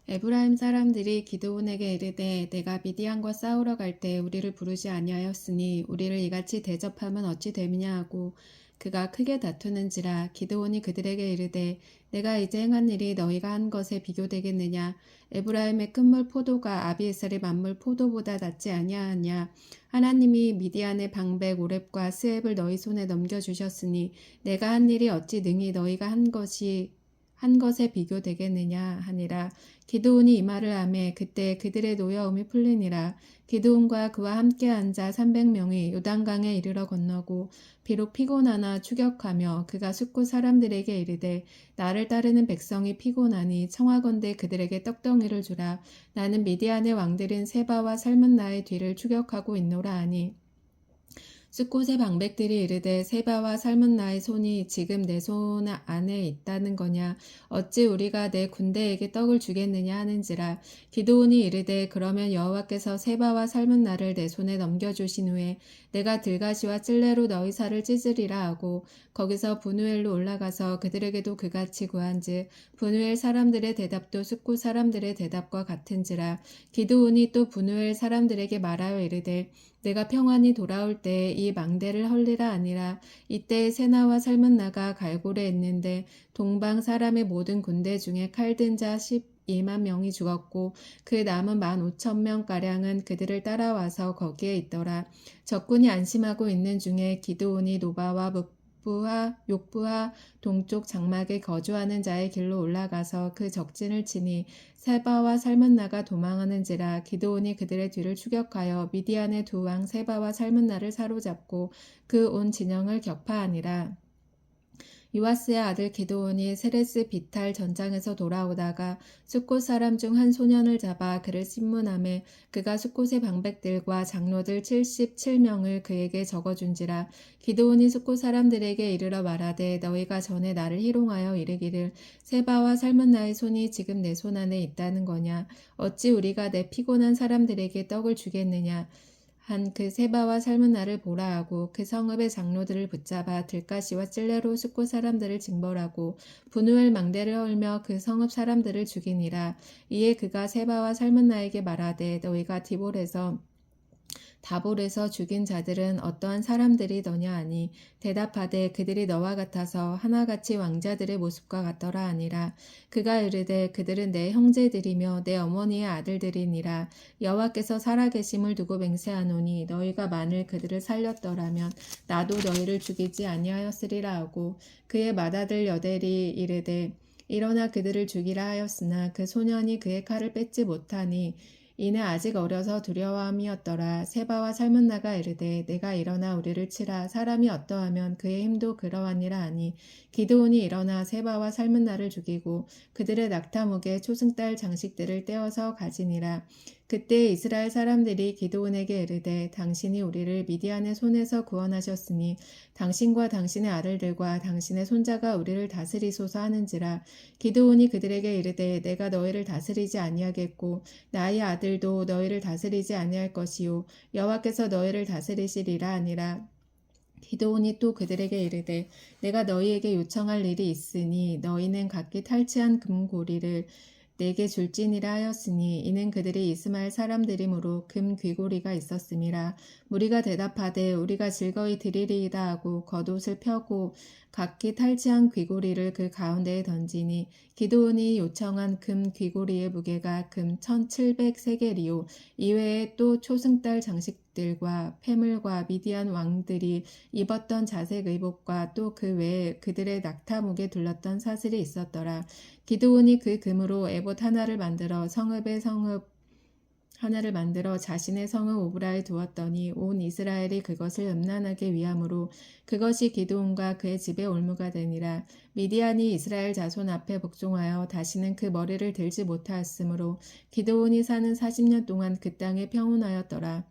에브라임 사람들이 기드온에게 이르되 내가 미디안과 싸우러 갈 때 우리를 부르지 아니하였으니 우리를 이같이 대접하면 어찌 됨이냐 하고 그가 크게 다투는지라. 기드온이 그들에게 이르되 내가 이제 행한 일이 너희가 한 것에 비교되겠느냐. 에브라임의 끝물 포도가 아비에셀의 만물 포도보다 낫지 아니하냐. 하나님이 미디안의 방백 오렙과 스앱을 너희 손에 넘겨주셨으니 내가 한 일이 어찌 능히 너희가 한 것에 비교되겠느냐 하니라. 기드온이 이 말을 하매 그때 그들의 노여움이 풀리니라. 기드온과 그와 함께 앉아 300명이 요단강에 이르러 건너고 비록 피곤하나 추격하며 그가 숙고 사람들에게 이르되 나를 따르는 백성이 피곤하니 청하건대 그들에게 떡덩이를 주라. 나는 미디안의 왕들인 세바와 살문나의 뒤를 추격하고 있노라 하니 숫곳의 방백들이 이르되 세바와 살문나의 손이 지금 내 손 안에 있다는 거냐. 어찌 우리가 내 군대에게 떡을 주겠느냐 하는지라. 기드온이 이르되 그러면 여호와께서 세바와 살문나를 내 손에 넘겨주신 후에 내가 들가시와 찔레로 너희 살을 찢으리라 하고 거기서 분우엘로 올라가서 그들에게도 그같이 구한즉 분우엘 사람들의 대답도 숫곳 사람들의 대답과 같은지라. 기드온이 또 분우엘 사람들에게 말하여 이르되 내가 평안히 돌아올 때에 이 망대를 헐리라 아니라 이때 세나와 살문나가 갈고리에 있는데 동방 사람의 모든 군대 중에 칼든 자 12만 명이 죽었고 그 남은 15,000명가량은 그들을 따라와서 거기에 있더라. 적군이 안심하고 있는 중에 기드온이 노바와 욕부하 동쪽 장막에 거주하는 자의 길로 올라가서 그 적진을 치니 세바와 살문나가 도망하는지라. 기드온이 그들의 뒤를 추격하여 미디안의 두 왕 세바와 살문나를 사로잡고 그 온 진영을 격파하니라. 요아스의 아들 기드온이 세레스 비탈 전장에서 돌아오다가 숫곳 사람 중 한 소년을 잡아 그를 신문하매 그가 숫곳의 방백들과 장로들 77명을 그에게 적어준지라. 기드온이 숫곳 사람들에게 이르러 말하되 너희가 전에 나를 희롱하여 이르기를 세바와 살문나의 손이 지금 내 손 안에 있다는 거냐. 어찌 우리가 내 피곤한 사람들에게 떡을 주겠느냐. 한 그 세바와 살문나를 보라 하고 그 성읍의 장로들을 붙잡아 들가시와 찔레로 숫곳 사람들을 징벌하고 분우엘 망대를 헐며 그 성읍 사람들을 죽이니라. 이에 그가 세바와 살문나에게 말하되 너희가 다볼에서 죽인 자들은 어떠한 사람들이 너냐 하니 대답하되 그들이 너와 같아서 하나같이 왕자들의 모습과 같더라 하니라. 그가 이르되 그들은 내 형제들이며 내 어머니의 아들들이니라. 여호와께서 살아계심을 두고 맹세하노니 너희가 만일 그들을 살렸더라면 나도 너희를 죽이지 아니하였으리라 하고 그의 맏아들 여델이 이르되 일어나 그들을 죽이라 하였으나 그 소년이 그의 칼을 뺏지 못하니 이는 아직 어려서 두려워함이었더라. 세바와 살문나가 이르되 내가 일어나 우리를 치라. 사람이 어떠하면 그의 힘도 그러하니라 하니 기드온이 일어나 세바와 살문나를 죽이고 그들의 낙타목에 초승달 장식들을 떼어서 가지니라. 그때 이스라엘 사람들이 기드온에게 이르되 당신이 우리를 미디안의 손에서 구원하셨으니 당신과 당신의 아들들과 당신의 손자가 우리를 다스리소서 하는지라. 기드온이 그들에게 이르되 내가 너희를 다스리지 아니하겠고 나의 아들도 너희를 다스리지 아니할 것이요 여호와께서 너희를 다스리시리라 하니라. 기드온이 또 그들에게 이르되 내가 너희에게 요청할 일이 있으니 너희는 각기 탈취한 금고리를 내게 줄지니라 하였으니 이는 그들이 이스마엘 사람들이므로 금 귀고리가 있었음이라. 무리가 대답하되 우리가 즐거이 드리리이다 하고 겉옷을 펴고 각기 탈취한 귀고리를 그 가운데에 던지니 기드온이 요청한 금 귀고리의 무게가 금 1700세겔이요 이외에 또 초승달 장식들과 폐물과 미디안 왕들이 입었던 자색 의복과 또 그 외에 그들의 낙타목에 둘렀던 사슬이 있었더라. 기드온이 그 금으로 에봇 하나를 만들어 자신의 성읍 오브라에 두었더니 온 이스라엘이 그것을 음란하게 위함으로 그것이 기드온과 그의 집의 올무가 되니라. 미디안이 이스라엘 자손 앞에 복종하여 다시는 그 머리를 들지 못하였으므로 기드온이 사는 40년 동안 그 땅에 평온하였더라.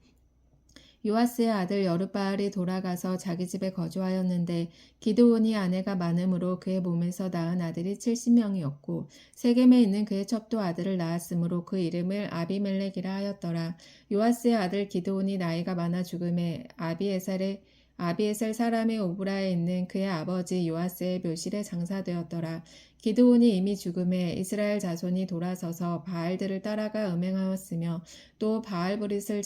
요아스의 아들 여룻바알이 돌아가서 자기 집에 거주하였는데 기드온이 아내가 많음으로 그의 몸에서 낳은 아들이 70명이었고 세겜에 있는 그의 첩도 아들을 낳았으므로 그 이름을 아비멜렉이라 하였더라. 요아스의 아들 기드온이 나이가 많아 죽음에 아비에셀 사람의 오브라에 있는 그의 아버지 요아스의 묘실에 장사되었더라. 기드온이 이미 죽음에 이스라엘 자손이 돌아서서 바알들을 따라가 음행하였으며 또 바알브릿을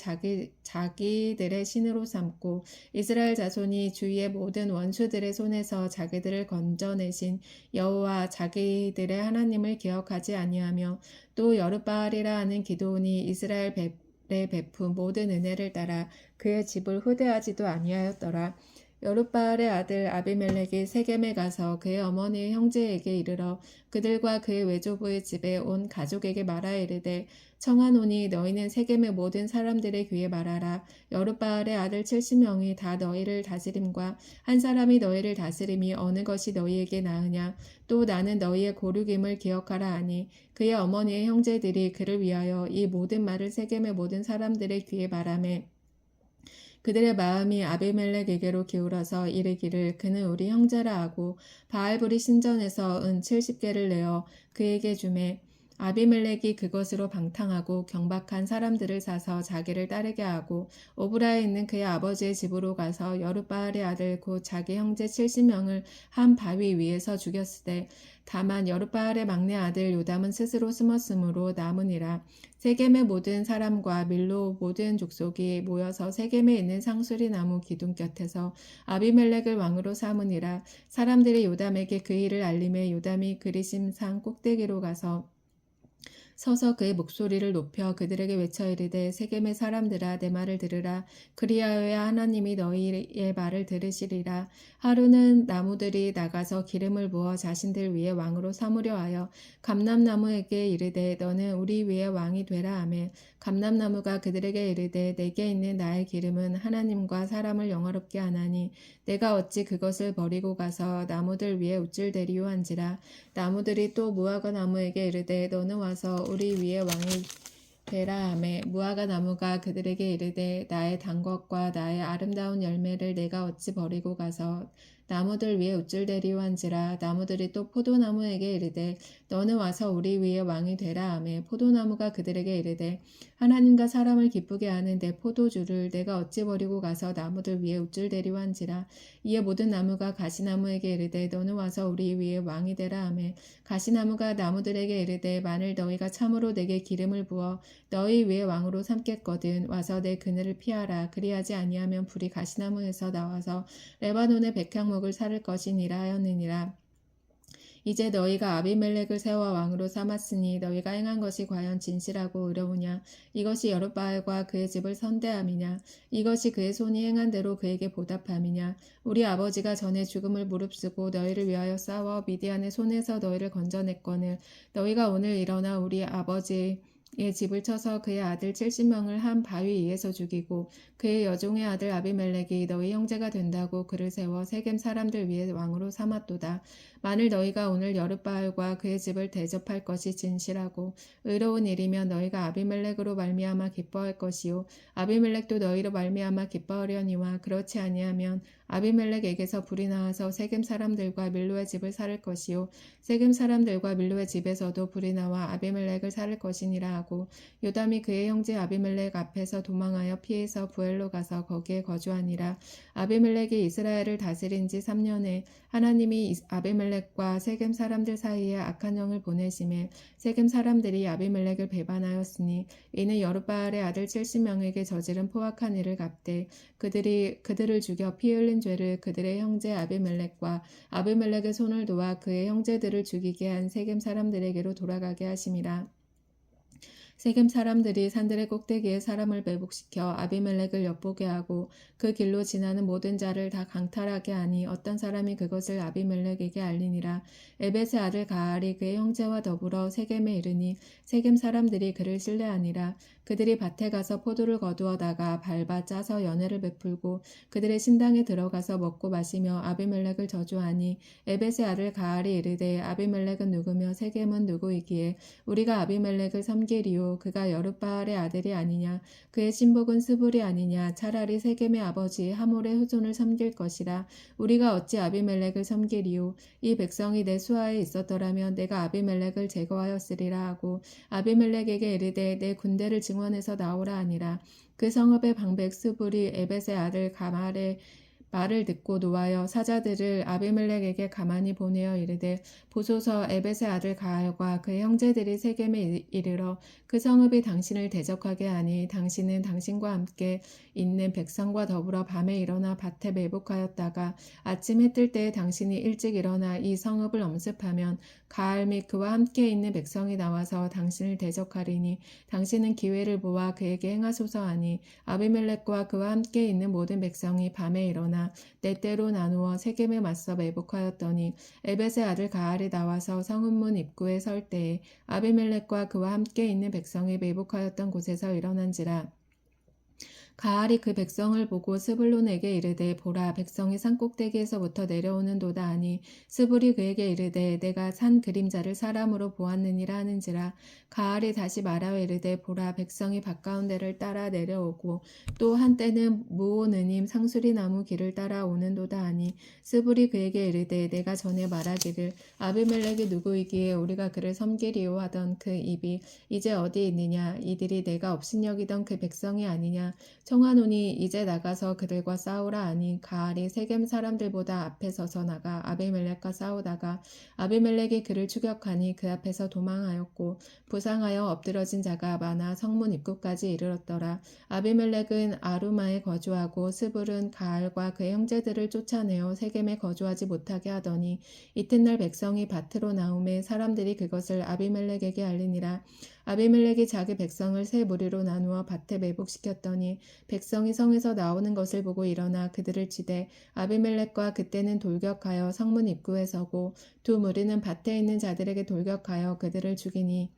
자기들의 신으로 삼고 이스라엘 자손이 주위의 모든 원수들의 손에서 자기들을 건져내신 여호와 자기들의 하나님을 기억하지 아니하며 또 여룻바알이라 하는 기드온이 이스라엘에 베푼 모든 은혜를 따라 그의 집을 후대하지도 아니하였더라. 여룻바알의 아들 아비멜렉이 세겜에 가서 그의 어머니의 형제에게 이르러 그들과 그의 외조부의 집에 온 가족에게 말하 이르되 청하노니 너희는 세겜의 모든 사람들의 귀에 말하라. 여룻바알의 아들 70명이 다 너희를 다스림과 한 사람이 너희를 다스림이 어느 것이 너희에게 나으냐. 또 나는 너희의 고륙임을 기억하라 하니 그의 어머니의 형제들이 그를 위하여 이 모든 말을 세겜의 모든 사람들의 귀에 말하매 그들의 마음이 아비멜렉에게로 기울어서 이르기를 그는 우리 형제라 하고 바알브리 신전에서 은 70개를 내어 그에게 주매 아비멜렉이 그것으로 방탕하고 경박한 사람들을 사서 자기를 따르게 하고 오브라에 있는 그의 아버지의 집으로 가서 여룻바알의 아들 곧 자기 형제 70명을 한 바위 위에서 죽였으되 다만 여룻바알의 막내 아들 요담은 스스로 숨었으므로 남으니라. 세겜의 모든 사람과 밀로 모든 족속이 모여서 세겜에 있는 상수리 나무 기둥 곁에서 아비멜렉을 왕으로 삼으니라. 사람들이 요담에게 그 일을 알림해 요담이 그리심산 꼭대기로 가서 서서 그의 목소리를 높여 그들에게 외쳐 이르되 세겜의 사람들아 내 말을 들으라. 그리하여야 하나님이 너희의 말을 들으시리라. 하루는 나무들이 나가서 기름을 부어 자신들 위에 왕으로 삼으려 하여 감람나무에게 이르되 너는 우리 위에 왕이 되라 하매 감람나무가 그들에게 이르되 내게 있는 나의 기름은 하나님과 사람을 영화롭게 하나니 내가 어찌 그것을 버리고 가서 나무들 위에 우쭐대리요 한지라. 나무들이 또 무화과 나무에게 이르되 너는 와서 우리 위에 왕이 되라 하매 무화과 나무가 그들에게 이르되 나의 단 것과 나의 아름다운 열매를 내가 어찌 버리고 가서 나무들 위에 우쭐대리오 한지라. 나무들이 또 포도나무에게 이르되 너는 와서 우리 위에 왕이 되라 하매 포도나무가 그들에게 이르되 하나님과 사람을 기쁘게 하는 내 포도주를 내가 어찌 버리고 가서 나무들 위에 우쭐대리오 한지라. 이에 모든 나무가 가시나무에게 이르되 너는 와서 우리 위에 왕이 되라 하매 가시나무가 나무들에게 이르되 만일 너희가 참으로 내게 기름을 부어 너희 위에 왕으로 삼겠거든 와서 내 그늘을 피하라. 그리하지 아니하면 불이 가시나무에서 나와서 레바논의 백향목을 사를 것이니라 하였느니라. 이제 너희가 아비멜렉을 세워 왕으로 삼았으니 너희가 행한 것이 과연 진실하고 의로우냐. 이것이 여룻바알과 그의 집을 선대함이냐. 이것이 그의 손이 행한 대로 그에게 보답함이냐. 우리 아버지가 전에 죽음을 무릅쓰고 너희를 위하여 싸워 미디안의 손에서 너희를 건져냈거늘 너희가 오늘 일어나 우리 아버지의 집을 쳐서 그의 아들 70명을 한 바위 위에서 죽이고 그의 여종의 아들 아비멜렉이 너희 형제가 된다고 그를 세워 세겜 사람들 위에 왕으로 삼았도다. 만일 너희가 오늘 여룻바알과 그의 집을 대접할 것이 진실하고 의로운 일이면 너희가 아비멜렉으로 말미암아 기뻐할 것이요 아비멜렉도 너희로 말미암아 기뻐하려니와 그렇지 아니하면 아비멜렉에게서 불이 나와서 세겜 사람들과 밀로의 집을 살을 것이요 세겜 사람들과 밀로의 집에서도 불이 나와 아비멜렉을 살을 것이니라 하고 요담이 그의 형제 아비멜렉 앞에서 도망하여 피해서 부엘로 가서 거기에 거주하니라. 아비멜렉이 이스라엘을 다스린 지 3년에 하나님이 아비멜렉과 세겜 사람들 사이에 악한 영을 보내심에 세겜 사람들이 아비멜렉을 배반하였으니 이는 여룻바알의 아들 70명에게 저지른 포악한 일을 갚되 그들을 죽여 피 흘린 죄를 그들의 형제 아비멜렉과 아비멜렉의 손을 도와 그의 형제들을 죽이게 한 세겜 사람들에게로 돌아가게 하심이라. 세겜 사람들이 산들의 꼭대기에 사람을 매복시켜 아비멜렉을 엿보게 하고 그 길로 지나는 모든 자를 다 강탈하게 하니 어떤 사람이 그것을 아비멜렉에게 알리니라. 에벳의 아들 가알이 그의 형제와 더불어 세겜에 이르니 세겜 사람들이 그를 신뢰하니라. 그들이 밭에 가서 포도를 거두어다가 밟아 짜서 연회를 베풀고 그들의 신당에 들어가서 먹고 마시며 아비멜렉을 저주하니 에벳의 아들 가알이 이르되 아비멜렉은 누구며 세겜은 누구이기에 우리가 아비멜렉을 섬기리요 그가 여룻바알의 아들이 아니냐 그의 신복은 스불이 아니냐 차라리 세겜의 아버지 하몰의 후손을 섬길 것이라. 우리가 어찌 아비멜렉을 섬기리요 이 백성이 내 수하에 있었더라면 내가 아비멜렉을 제거하였으리라 하고 아비멜렉에게 이르되 내 군대를 증원해서 나오라 하니라. 그 성읍의 방백 스불이 에벳의 아들 가말의 말을 듣고 노하여 사자들을 아비멜렉에게 가만히 보내어 이르되 보소서 에벳의 아들 가알과 그의 형제들이 세겜에 이르러 그 성읍이 당신을 대적하게 하니 당신은 당신과 함께 있는 백성과 더불어 밤에 일어나 밭에 매복하였다가 아침 해 뜰 때에 당신이 일찍 일어나 이 성읍을 엄습하면 가알 및 그와 함께 있는 백성이 나와서 당신을 대적하리니 당신은 기회를 보아 그에게 행하소서 하니 아비멜렉과 그와 함께 있는 모든 백성이 밤에 일어나 떼떼로 나누어 세겜에 맞서 매복하였더니 에벳의 아들 가알이 나와서 성읍문 입구에 설 때에 아비멜렉과 그와 함께 있는 백성이 매복하였던 곳에서 일어난지라. 가알이 그 백성을 보고 스불론에게 이르되 보라 백성이 산꼭대기에서부터 내려오는도다 하니 스불이 그에게 이르되 내가 산 그림자를 사람으로 보았느니라 하는지라. 가알이 다시 말하여 이르되 보라 백성이 밭가운데를 따라 내려오고 또 한때는 무오느님 상수리 나무 길을 따라 오는도다 하니 스불이 그에게 이르되 내가 전에 말하기를 아비멜렉이 누구이기에 우리가 그를 섬기리요 하던 그 입이 이제 어디 있느냐 이들이 내가 업신여기던 그 백성이 아니냐 청하노니 이제 나가서 그들과 싸우라 하니 가알이 세겜 사람들보다 앞에 서서 나가 아비멜렉과 싸우다가 아비멜렉이 그를 추격하니 그 앞에서 도망하였고 부상하여 엎드러진 자가 많아 성문 입구까지 이르렀더라. 아비멜렉은 아루마에 거주하고 스불은 가알과 그의 형제들을 쫓아내어 세겜에 거주하지 못하게 하더니 이튿날 백성이 밭으로 나오매 사람들이 그것을 아비멜렉에게 알리니라. 아비멜렉이 자기 백성을 세 무리로 나누어 밭에 매복시켰더니 백성이 성에서 나오는 것을 보고 일어나 그들을 치되 아비멜렉과 그때는 돌격하여 성문 입구에 서고 두 무리는 밭에 있는 자들에게 돌격하여 그들을 죽이니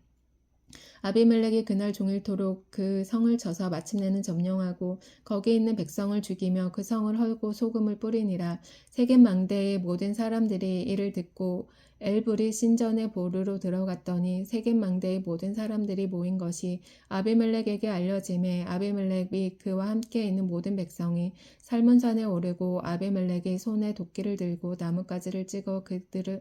아비멜렉이 그날 종일토록 그 성을 쳐서 마침내는 점령하고 거기 있는 백성을 죽이며 그 성을 헐고 소금을 뿌리니라. 세겜 망대의 모든 사람들이 이를 듣고 엘불이 신전의 보루로 들어갔더니 세겜 망대의 모든 사람들이 모인 것이 아비멜렉에게 알려짐에 아비멜렉 및 그와 함께 있는 모든 백성이 살문산에 오르고 아비멜렉이 손에 도끼를 들고 나뭇가지를 찍어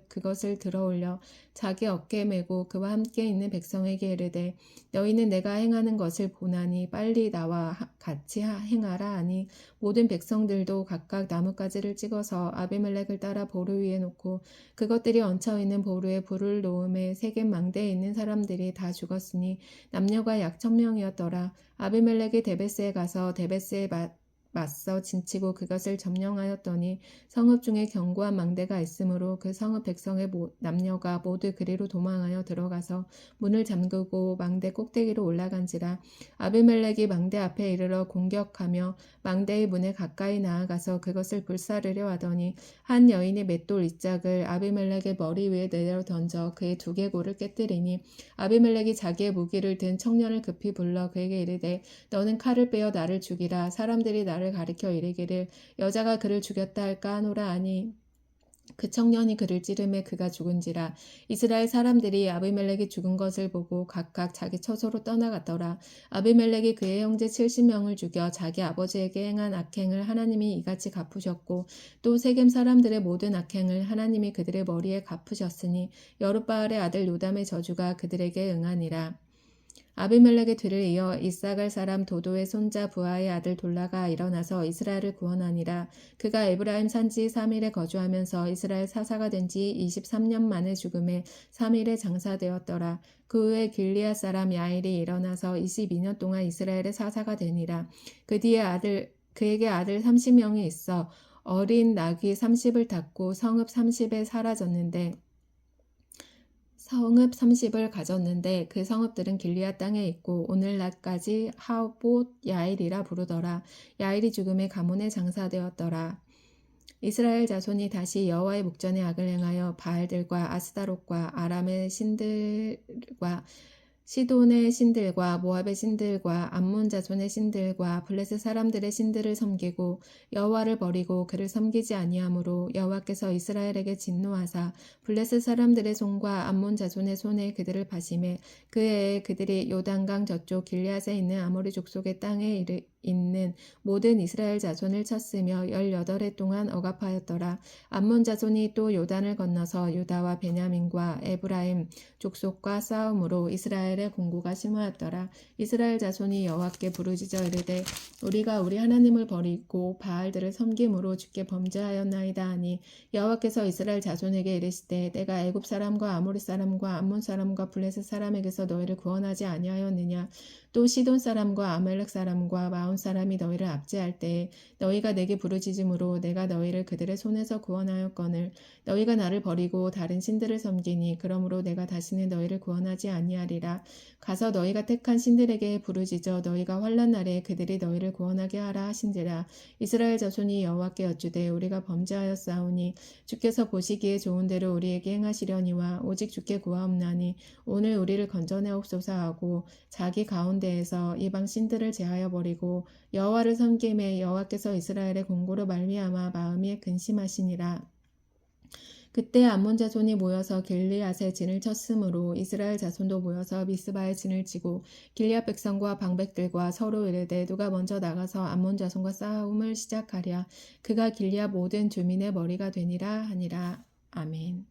그것을 들어올려 자기 어깨에 메고 그와 함께 있는 백성에게 이르되 너희는 내가 행하는 것을 보나니 빨리 나와 같이 행하라 하니 모든 백성들도 각각 나뭇가지를 찍어서 아비멜렉을 따라 보루 위에 놓고 그것들이 얹혀있는 보루에 불을 놓음에 세겜 망대에 있는 사람들이 다 죽었으니 남녀가 약 1000명이었더라. 아비멜렉이 데베스에 가서 데베스에 맞서 진치고 그것을 점령하였더니 성읍 중에 견고한 망대가 있으므로 그 성읍 백성의 남녀가 모두 그리로 도망하여 들어가서 문을 잠그고 망대 꼭대기로 올라간지라. 아비멜렉이 망대 앞에 이르러 공격하며 망대의 문에 가까이 나아가서 그것을 불사르려 하더니 한 여인의 맷돌 이짝을 아비멜렉의 머리 위에 내려 던져 그의 두개골을 깨뜨리니 아비멜렉이 자기의 무기를 든 청년을 급히 불러 그에게 이르되 너는 칼을 빼어 나를 죽이라. 사람들이 나를 가리켜 이르기를 여자가 그를 죽였다 할까 하노라 하니 그 청년이 그를 찌르매 그가 죽은지라. 이스라엘 사람들이 아비멜렉이 죽은 것을 보고 각각 자기 처소로 떠나갔더라. 아비멜렉이 그의 형제 70명을 죽여 자기 아버지에게 행한 악행을 하나님이 이같이 갚으셨고 또 세겜 사람들의 모든 악행을 하나님이 그들의 머리에 갚으셨으니 여룻바알의 아들 요담의 저주가 그들에게 응하니라. 아비멜렉의 뒤를 이어 이사갈 사람 도도의 손자 부하의 아들 돌라가 일어나서 이스라엘을 구원하니라. 그가 에브라임 산지 3일에 거주하면서 이스라엘 사사가 된 지 23년 만에 죽음에 3일에 장사되었더라. 그 후에 길리앗 사람 야일이 일어나서 22년 동안 이스라엘의 사사가 되니라. 그 뒤에 그에게 아들 30명이 있어 어린 낙이 30을 탔고 성읍 30을 가졌는데 그 성읍들은 길리앗 땅에 있고 오늘날까지 하봇 야일이라 부르더라. 야일이 죽음에 가문에 장사되었더라. 이스라엘 자손이 다시 여호와의 목전에 악을 행하여 바알들과 아스다롯과 아람의 신들과 시돈의 신들과 모압의 신들과 암몬 자손의 신들과 블레셋 사람들의 신들을 섬기고 여호와를 버리고 그를 섬기지 아니하므로 여호와께서 이스라엘에게 진노하사 블레셋 사람들의 손과 암몬 자손의 손에 그들을 파심해 그 해에 그들이 요단강 저쪽 길리앗에 있는 아모리 족속의 땅에 있는 모든 이스라엘 자손을 쳤으며 18해 동안 억압하였더라. 암몬 자손이 또 요단을 건너서 유다와 베냐민과 에브라임 족속과 싸움으로 이스라엘의 공고가 심하였더라. 이스라엘 자손이 여호와께 부르짖어 이르되 우리가 우리 하나님을 버리고 바알들을 섬김으로 주께 범죄하였나이다 하니 여호와께서 이스라엘 자손에게 이르시되 내가 애굽 사람과 아모리 사람과 암몬 사람과 블레셋 사람에게서 너희를 구원하지 아니하였느냐. 또 시돈 사람과 아말렉 사람과 마온 사람이 너희를 압제할 때에 너희가 내게 부르짖음으로 내가 너희를 그들의 손에서 구원하였거늘 너희가 나를 버리고 다른 신들을 섬기니 그러므로 내가 다시는 너희를 구원하지 아니하리라. 가서 너희가 택한 신들에게 부르짖어 너희가 환난 날에 그들이 너희를 구원하게 하라 하신지라. 이스라엘 자손이 여호와께 여쭈되 우리가 범죄하였사오니 주께서 보시기에 좋은 대로 우리에게 행하시려니와 오직 주께 구하옵나니 오늘 우리를 건져내옵소서 하고 자기 가운데에서 이방 신들을 제하여 버리고 여호와를 섬김에 여호와께서 이스라엘의 공고로 말미암아 마음이 근심하시니라. 그때 암몬 자손이 모여서 길리앗에 진을 쳤으므로 이스라엘 자손도 모여서 미스바에 진을 치고 길리앗 백성과 방백들과 서로 이르되 누가 먼저 나가서 암몬 자손과 싸움을 시작하랴. 그가 길리앗 모든 주민의 머리가 되니라 하니라. 아멘.